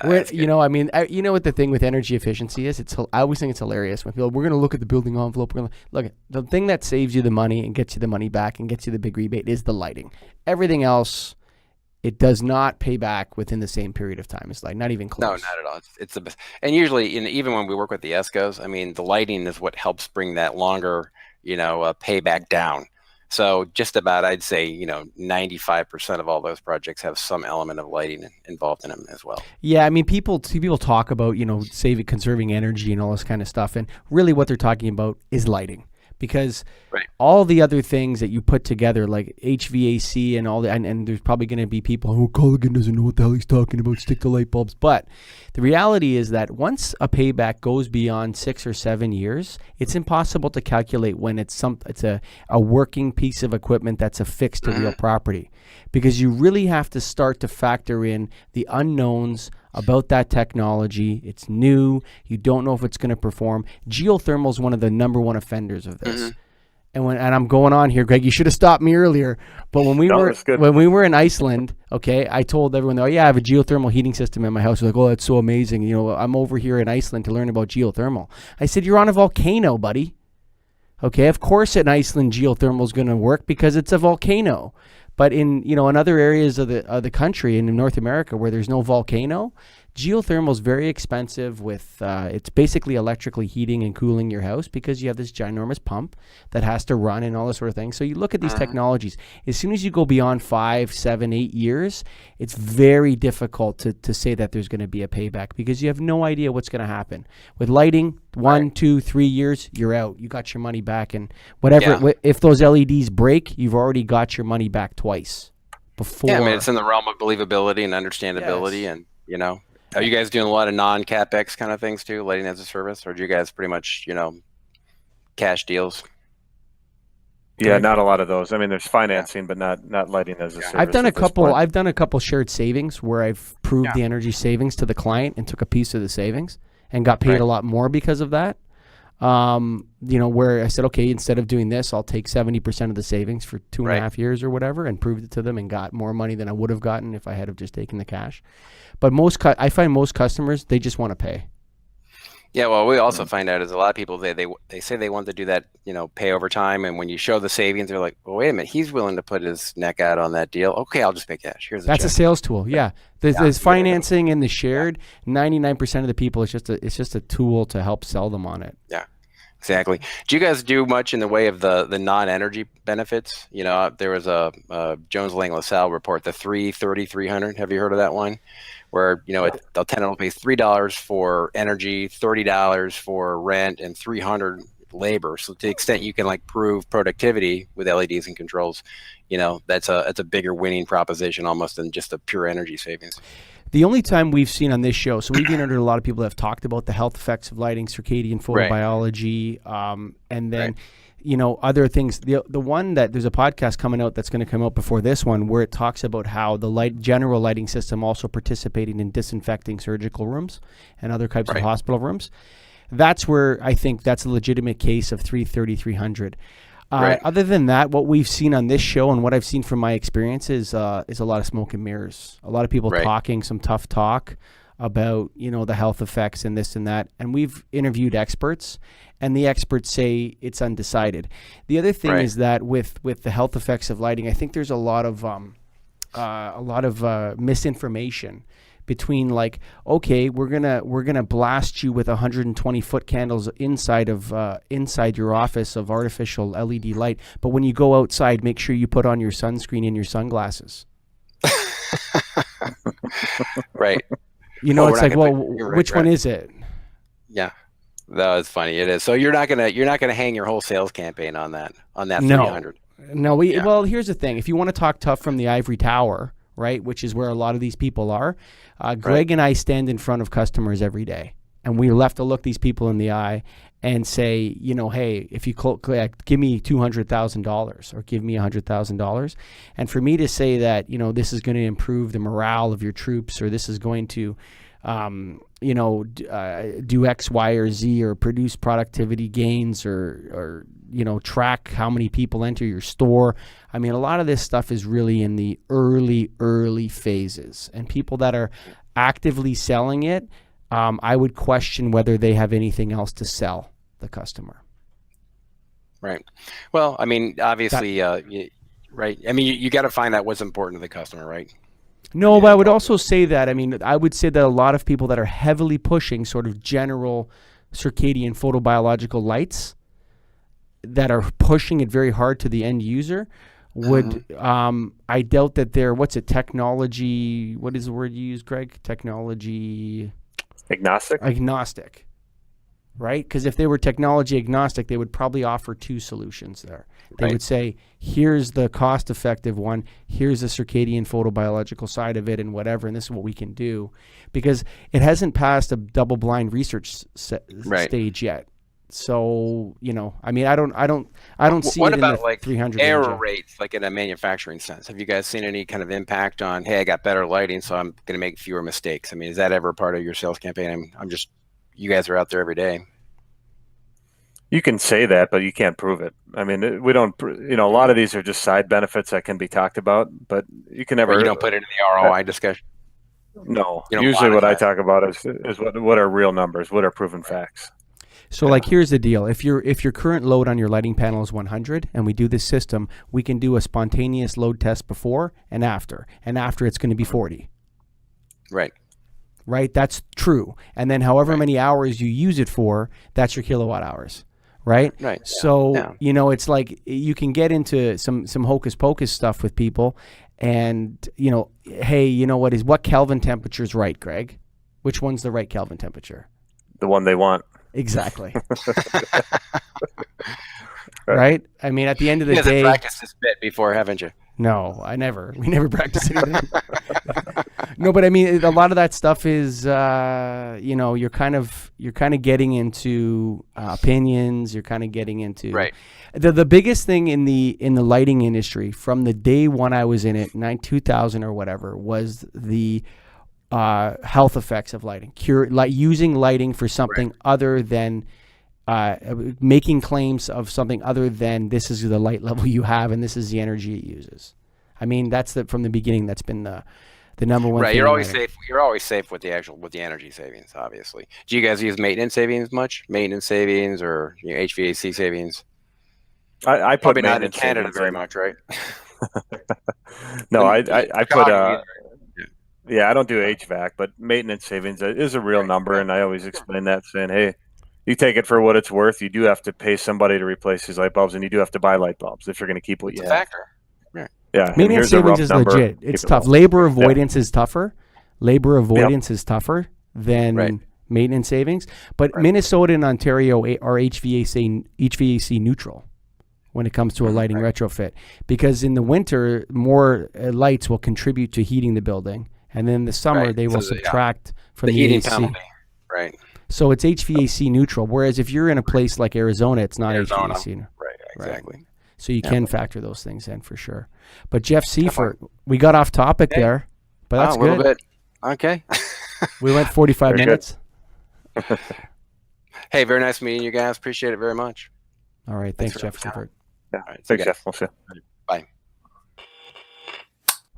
Speaker 1: what the thing with energy efficiency is? I always think it's hilarious when people, we're going to look at the building envelope. We're going to look at the thing that saves you the money and gets you the money back and gets you the big rebate is the lighting. Everything else, it does not pay back within the same period of time. It's like not even close.
Speaker 3: No, not at all. It's the best. And usually, even when we work with the ESCOs, I mean, the lighting is what helps bring that longer, payback down. So just about, I'd say, 95% of all those projects have some element of lighting involved in them as well.
Speaker 1: Yeah, I mean, people talk about, conserving energy and all this kind of stuff. And really what they're talking about is lighting. Because all the other things that you put together, like HVAC and all that, and there's probably going to be people who Colligan doesn't know what the hell he's talking about, stick to light bulbs. But the reality is that once a payback goes beyond 6 or 7 years, it's impossible to calculate when it's a working piece of equipment that's affixed to real property. Because you really have to start to factor in the unknowns about that technology. It's new. You don't know if it's going to perform. Geothermal is one of the number one offenders of this. And I'm going on here, Greg, you should have stopped me earlier. But when we were in Iceland, okay, I told everyone, I have a geothermal heating system in my house. They're like, oh, that's so amazing. I'm over here in Iceland to learn about geothermal. I said, you're on a volcano, buddy. Okay, of course in Iceland geothermal is going to work because it's a volcano. But in other areas of the country and in North America where there's no volcano, geothermal is very expensive. With it's basically electrically heating and cooling your house because you have this ginormous pump that has to run and all this sort of thing. So you look at these technologies. As soon as you go beyond 5, 7, 8 years, it's very difficult to say that there's going to be a payback because you have no idea what's going to happen. With lighting, 1, 2, 3 years, you're out. You got your money back, and whatever. If those LEDs break, you've already got your money back twice before.
Speaker 3: Yeah, I mean, it's in the realm of believability and understandability, and You know, are you guys doing a lot of non-CapEx kind of things too, lighting as a service, or do you guys pretty much, cash deals?
Speaker 2: Yeah,
Speaker 1: Greg?
Speaker 2: not a lot of those. I mean, there's financing, but not lighting as a service.
Speaker 1: I've done a
Speaker 2: at this
Speaker 1: couple.
Speaker 2: point.
Speaker 1: I've done a couple shared savings where I've proved the energy savings to the client and took a piece of the savings and got paid a lot more because of that. Where I said, okay, instead of doing this, I'll take 70% of the savings for 2.5 years or whatever, and proved it to them and got more money than I would have gotten if I had have just taken the cash. But I find most customers, they just want to pay.
Speaker 3: Yeah, well, we also find out is a lot of people, they say they want to do that, pay over time. And when you show the savings, they're like, well, wait a minute, he's willing to put his neck out on that deal. Okay, I'll just pay cash. Here's
Speaker 1: That's
Speaker 3: check.
Speaker 1: a sales tool. Yeah. There's financing and the shared. 99% of the people, it's just a tool to help sell them on it.
Speaker 3: Yeah. Exactly. Do you guys do much in the way of the non-energy benefits? There was a Jones Lang LaSalle report, the 330-300. Have you heard of that one? Where the tenant will pay $3 for energy, $30 for rent, and $300 labor. So to the extent you can prove productivity with LEDs and controls, that's a bigger winning proposition almost than just a pure energy savings.
Speaker 1: The only time we've seen on this show, so we've interviewed a lot of people that have talked about the health effects of lighting, circadian photobiology, and then, other things. The one that there's a podcast coming out that's going to come out before this one where it talks about how the general lighting system also participating in disinfecting surgical rooms and other types of hospital rooms. That's where I think that's a legitimate case of 330-300. Other than that, what we've seen on this show and what I've seen from my experience is a lot of smoke and mirrors. A lot of people talking some tough talk about, the health effects and this and that. And we've interviewed experts, and the experts say it's undecided. The other thing is that with the health effects of lighting, I think there's a lot of misinformation between okay, we're gonna blast you with 120-foot candles inside your office of artificial LED light, but when you go outside, make sure you put on your sunscreen and your sunglasses.
Speaker 3: Right.
Speaker 1: It's which one is it?
Speaker 3: Yeah, that was funny. It is. So you're not gonna hang your whole sales campaign on that
Speaker 1: No.
Speaker 3: 300.
Speaker 1: No. Well, here's the thing: if you want to talk tough from the ivory tower, right, which is where a lot of these people are. Gregg and I stand in front of customers every day, and we have to look these people in the eye and say, hey, if you give me $200,000 or give me $100,000, and for me to say that, this is going to improve the morale of your troops, or this is going to, do X, Y, or Z, or produce productivity gains, or track how many people enter your store. I mean, a lot of this stuff is really in the early phases, and people that are actively selling it, I would question whether they have anything else to sell the customer.
Speaker 3: Right. Well, I mean, obviously, right. I mean, you got to find out what's important to the customer, right?
Speaker 1: No, but I would also say that, I would say that a lot of people that are heavily pushing sort of general circadian photobiological lights, that are pushing it very hard to the end user, would I doubt that they're technology, what is the word you use, Gregg? Technology agnostic, right? Because if they were technology agnostic, they would probably offer two solutions there. They would say, here's the cost effective one, here's the circadian photobiological side of it and whatever, and this is what we can do, because it hasn't passed a double blind research stage yet. So, I don't see
Speaker 3: what
Speaker 1: it
Speaker 3: about
Speaker 1: in the 300
Speaker 3: error
Speaker 1: range.
Speaker 3: rates, in a manufacturing sense? Have you guys seen any kind of impact on, hey, I got better lighting, so I'm going to make fewer mistakes? I mean, is that ever part of your sales campaign? You guys are out there every day.
Speaker 2: You can say that, but you can't prove it. I mean, we don't, a lot of these are just side benefits that can be talked about, but you can never.
Speaker 3: Or you don't put it in the ROI discussion?
Speaker 2: No. Usually what I talk about is what are real numbers, what are proven facts.
Speaker 1: So here's the deal. If your current load on your lighting panel is 100 and we do this system, we can do a spontaneous load test before and after. And after it's going to be 40.
Speaker 3: Right.
Speaker 1: Right? That's true. And then however many hours you use it for, that's your kilowatt hours. Right?
Speaker 3: Right.
Speaker 1: So, it's like you can get into some hocus pocus stuff with people and, hey, what Kelvin temperature is right, Gregg? Which one's the right Kelvin temperature?
Speaker 2: The one they want.
Speaker 1: Exactly. Right? I mean, at the end of the day...
Speaker 3: You haven't practiced this bit before, haven't you?
Speaker 1: No, we never practiced anything. No, but I mean, a lot of that stuff is, you're kind of getting into opinions. You're kind of getting into
Speaker 3: Right.
Speaker 1: The biggest thing in the lighting industry from the day when I was in it, 2000 or whatever, was the health effects of lighting. Using lighting for something other than making claims of something other than this is the light level you have and this is the energy it uses. I mean, that's from the beginning. That's been the number one.
Speaker 3: Right,
Speaker 1: thing
Speaker 3: you're always safe. You're always safe with the energy savings. Obviously, do you guys use maintenance savings much? Maintenance savings or HVAC savings?
Speaker 2: I put
Speaker 3: Probably not in
Speaker 2: maintenance
Speaker 3: Canada
Speaker 2: savings
Speaker 3: very
Speaker 2: in.
Speaker 3: much, right?
Speaker 2: No, I put.
Speaker 3: Yeah.
Speaker 2: I don't do HVAC, but maintenance savings is a real number, and I always explain that, saying, hey, you take it for what it's worth. You do have to pay somebody to replace these light bulbs, and you do have to buy light bulbs if you're going to keep what you
Speaker 3: It's a
Speaker 2: have.
Speaker 3: factor.
Speaker 2: Yeah, and
Speaker 1: Maintenance
Speaker 2: here's a
Speaker 1: savings
Speaker 2: rough
Speaker 1: is
Speaker 2: number.
Speaker 1: legit. It's
Speaker 2: Keep it
Speaker 1: tough.
Speaker 2: low.
Speaker 1: Labor avoidance is tougher. Labor avoidance
Speaker 2: Yep.
Speaker 1: is tougher than
Speaker 3: Right.
Speaker 1: maintenance savings. But
Speaker 3: Right.
Speaker 1: Minnesota and Ontario are HVAC neutral when it comes to a lighting retrofit, because in the winter more lights will contribute to heating the building, and then in the summer
Speaker 3: Right.
Speaker 1: they will
Speaker 3: So
Speaker 1: subtract from
Speaker 3: The
Speaker 1: the
Speaker 3: heating
Speaker 1: AC.
Speaker 3: penalty. Right.
Speaker 1: So it's HVAC neutral. Whereas if you're in a place like Arizona, it's not
Speaker 3: Arizona.
Speaker 1: HVAC.
Speaker 3: Right. Exactly.
Speaker 1: So you can factor those things in for sure. But Jeff Seifert, we got off topic there, but that's
Speaker 3: a little
Speaker 1: good.
Speaker 3: bit. Okay.
Speaker 1: We went 45
Speaker 2: Very good.
Speaker 1: minutes.
Speaker 3: Hey, very nice meeting you guys. Appreciate it very much.
Speaker 1: All right. Thanks
Speaker 3: for
Speaker 1: Jeff
Speaker 3: coming
Speaker 1: Seifert.
Speaker 2: Yeah.
Speaker 3: All right,
Speaker 2: Thanks,
Speaker 3: see you
Speaker 2: Jeff. We'll see.
Speaker 3: Bye.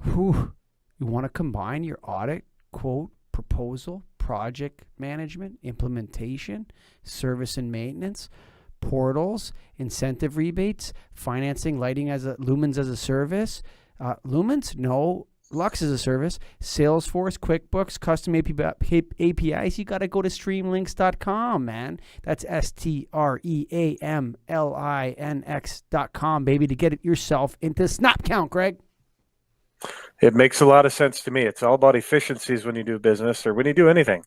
Speaker 1: Whew. You want to combine your audit, quote, proposal, project management, implementation, service and maintenance, portals, incentive rebates, financing, lighting lumens as a service. Lumens? No. Lux as a service. Salesforce, QuickBooks, custom APIs. You got to go to StreamLinx.com, man. That's StreamLinx.com, baby, to get it yourself into Snapcount, Gregg.
Speaker 2: It makes a lot of sense to me. It's all about efficiencies when you do business or when you do anything.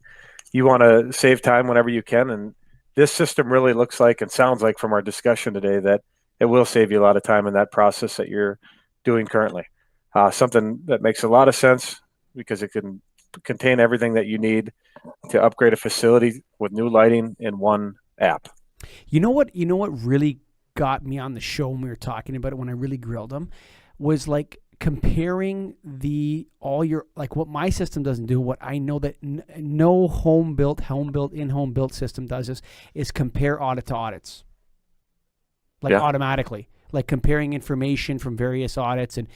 Speaker 2: You want to save time whenever you can, and this system really looks like and sounds like from our discussion today that it will save you a lot of time in that process that you're doing currently. Something that makes a lot of sense because it can contain everything that you need to upgrade a facility with new lighting in one app.
Speaker 1: You know what really got me on the show when we were talking about it, when I really grilled him, was like comparing what my system doesn't do, what I know that no in-home built system does is compare audit to audits. Automatically. Like comparing information from various audits and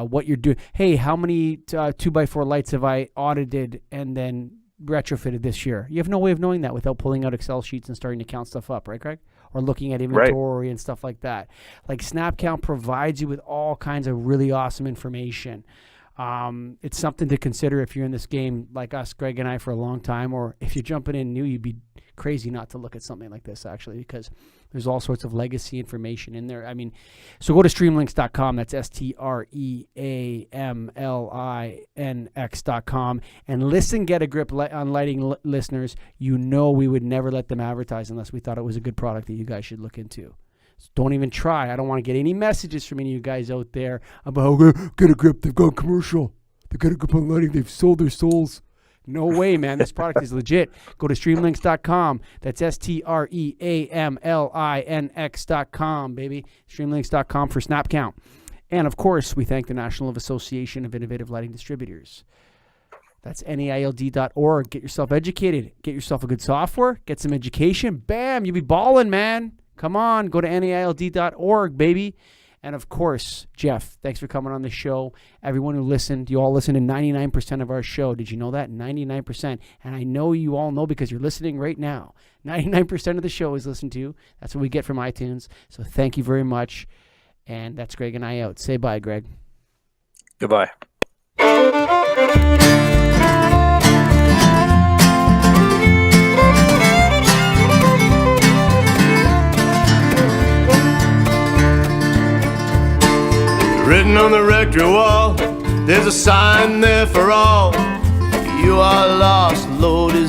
Speaker 1: what you're doing. Hey, how many 2x4 lights have I audited and then retrofitted this year? You have no way of knowing that without pulling out Excel sheets and starting to count stuff up, right, Gregg? Or looking at inventory and stuff like that. Like Snapcount provides you with all kinds of really awesome information. It's something to consider if you're in this game like us, Gregg and I, for a long time, or if you're jumping in new, you'd be crazy not to look at something like this, actually, because there's all sorts of legacy information in there. I mean, so go to StreamLinx.com. That's StreamLinx.com and listen, get a grip on lighting listeners. You know we would never let them advertise unless we thought it was a good product that you guys should look into. So don't even try. I don't want to get any messages from any of you guys out there about, get a grip, they've gone commercial. They got a grip on lighting, they've sold their souls. No way, man. This product is legit. Go to StreamLinx.com. That's StreamLinx.com, baby. StreamLinx.com for Snapcount. And, of course, we thank the National Association of Innovative Lighting Distributors. That's NAILD.org. Get yourself educated. Get yourself a good software. Get some education. Bam, you'll be balling, man. Come on. Go to NAILD.org, baby. And, of course, Jeff, thanks for coming on the show. Everyone who listened, you all listen to 99% of our show. Did you know that? 99%. And I know you all know because you're listening right now. 99% of the show is listened to. That's what we get from iTunes. So thank you very much. And that's Gregg and I out. Say bye, Gregg.
Speaker 2: Goodbye.
Speaker 4: Written on the rectory wall, there's a sign there for all. You are lost, Lord is